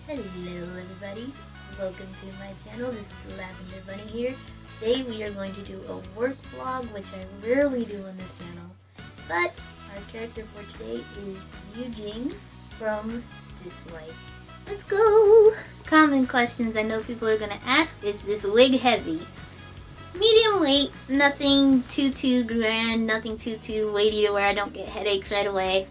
Hello everybody, welcome to my channel. This is Lavender Bunny here. Today we are going to do a work vlog, which I rarely do on this channel. But our character for today is Yu Jing from Dislyte. Let's go! Common questions I know people are going to ask: is this wig heavy? Medium weight, nothing too grand, nothing too weighty to where I don't get headaches right away.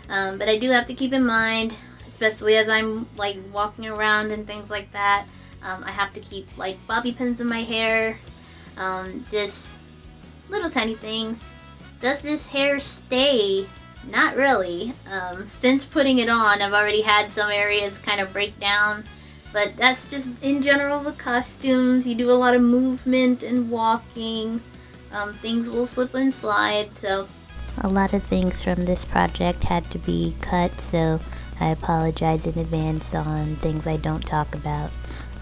But I do have to keep in mind, especially as I'm like walking around and things like that, I have to keep like bobby pins in my hair, just little tiny things. Does this hair stay? Not really. Since putting it on, I've already had some areas kind of break down, but that's just in general the costumes. You do a lot of movement and walking, things will slip and slide, so a lot of things from this project had to be cut, so I apologize in advance on things I don't talk about.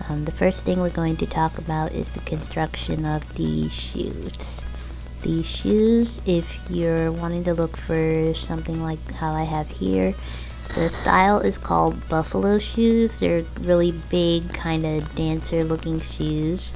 The first thing we're going to talk about is the construction of the shoes. The shoes, if you're wanting to look for something like how I have here, the style is called buffalo shoes. They're really big, kind of dancer looking shoes.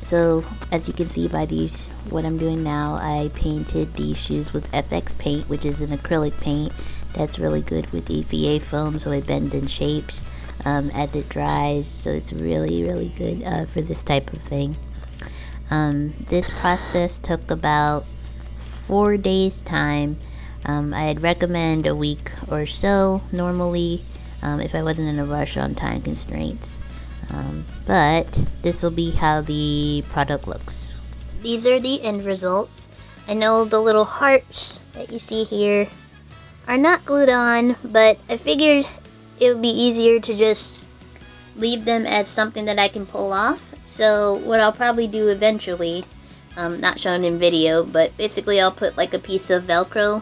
So as you can see by these, what I'm doing now, I painted these shoes with FX paint, which is an acrylic paint that's really good with EVA foam, so it bends and shapes as it dries, so it's really good for this type of thing. This process took about 4 days time. I'd recommend a week or so normally, if I wasn't in a rush on time constraints. But this will be how the product looks. These are the end results. I know the little hearts that you see here are not glued on, but I figured it would be easier to just leave them as something that I can pull off. So what I'll probably do eventually, not shown in video, but basically I'll put like a piece of Velcro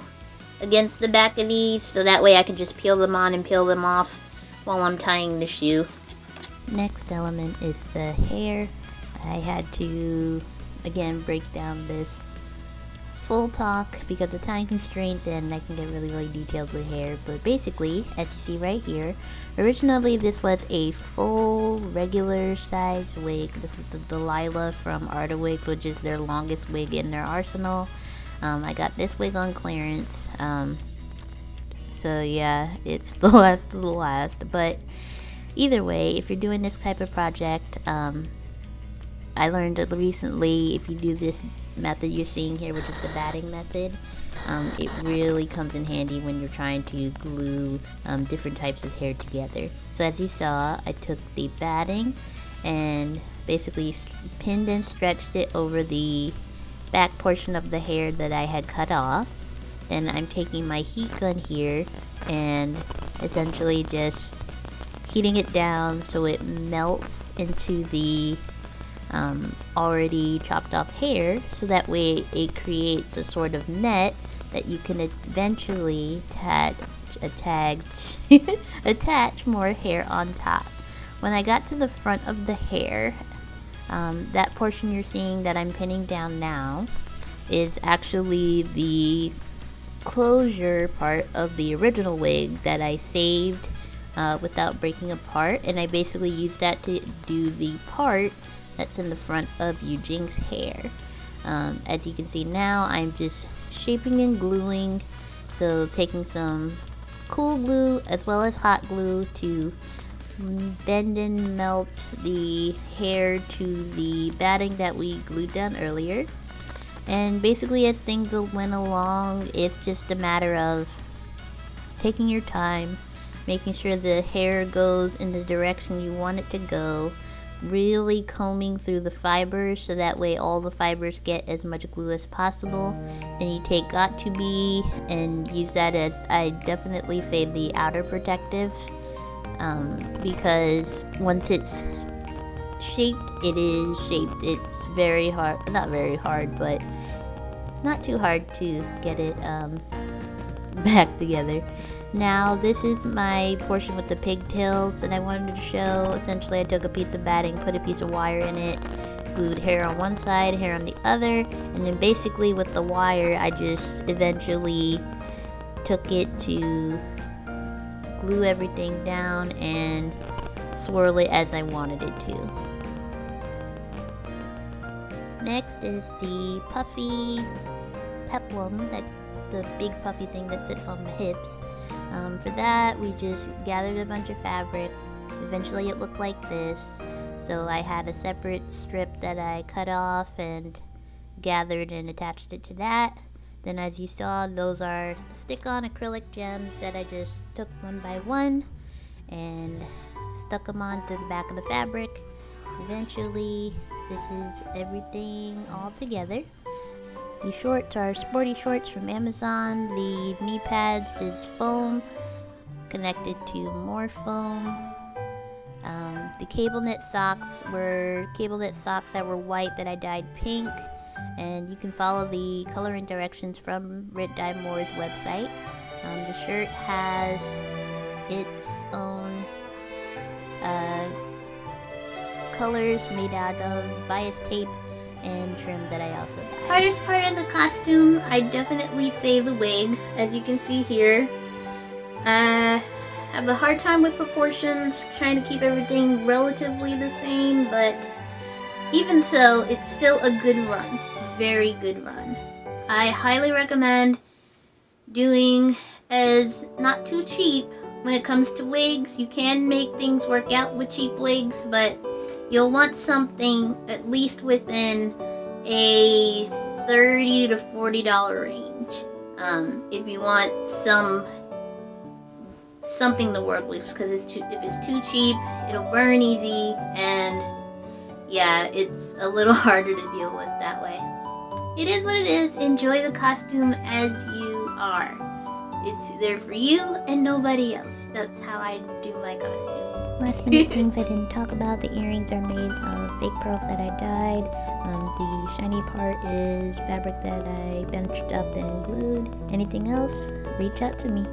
against the back of these, so that way I can just peel them on and peel them off while I'm tying the shoe. Next element is the hair. I had to again break down this full talk because of time constraints, and I can get really detailed with hair. But basically, as you see right here, originally this was a full regular size wig. This is the Delilah from Art of Wigs, which is their longest wig in their arsenal. I got this wig on clearance, so yeah, it's the last of the last. But either way, if you're doing this type of project, I learned recently, if you do this method you're seeing here, which is the batting method, it really comes in handy when you're trying to glue different types of hair together. So as you saw, I took the batting and basically pinned and stretched it over the back portion of the hair that I had cut off. Then I'm taking my heat gun here and essentially just heating it down so it melts into the already chopped off hair, so that way it creates a sort of net that you can eventually attach more hair on top. When I got to the front of the hair, that portion you're seeing that I'm pinning down now is actually the closure part of the original wig that I saved without breaking apart, and I basically used that to do the part that's in the front of Yu Jing's hair. As you can see now, I'm just shaping and gluing, so taking some cool glue as well as hot glue to bend and melt the hair to the batting that we glued down earlier. And basically, as things went along, it's just a matter of taking your time, making sure the hair goes in the direction you want it to go, really combing through the fibers so that way all the fibers get as much glue as possible. And you take Got2b and use that as, I definitely say, the outer protective, because once it's shaped, it is shaped. It's very hard, not very hard, but not too hard to get it back together. Now this is my portion with the pigtails that I wanted to show. Essentially, I took a piece of batting, put a piece of wire in it, glued hair on one side, hair on the other, and then basically with the wire I just eventually took it to glue everything down and swirl it as I wanted it to. Next is the puffy peplum, that's the big puffy thing that sits on the hips. For that, we just gathered a bunch of fabric. Eventually it looked like this. So I had a separate strip that I cut off and gathered and attached it to that. Then as you saw, those are stick-on acrylic gems that I just took one by one and stuck them onto the back of the fabric. Eventually, this is everything all together. The shorts are sporty shorts from Amazon. The knee pads is foam connected to more foam. The cable knit socks were cable knit socks that were white that I dyed pink, and you can follow the coloring directions from Rit Dye Moore's website. The shirt has its own colors made out of bias tape and trim that I also dyed. Hardest part of the costume, I definitely say the wig. As you can see here, I have a hard time with proportions, trying to keep everything relatively the same, but even so, it's still a good run. Very good run. I highly recommend doing as not too cheap when it comes to wigs. You can make things work out with cheap wigs, but you'll want something at least within a $30 to $40 range. If you want something to work with, because if it's too cheap, it'll burn easy, and yeah, it's a little harder to deal with that way. It is what it is. Enjoy the costume as you are. It's there for you and nobody else. That's how I do my costumes. Last minute things I didn't talk about. The earrings are made of fake pearls that I dyed. The shiny part is fabric that I benched up and glued. Anything else, reach out to me.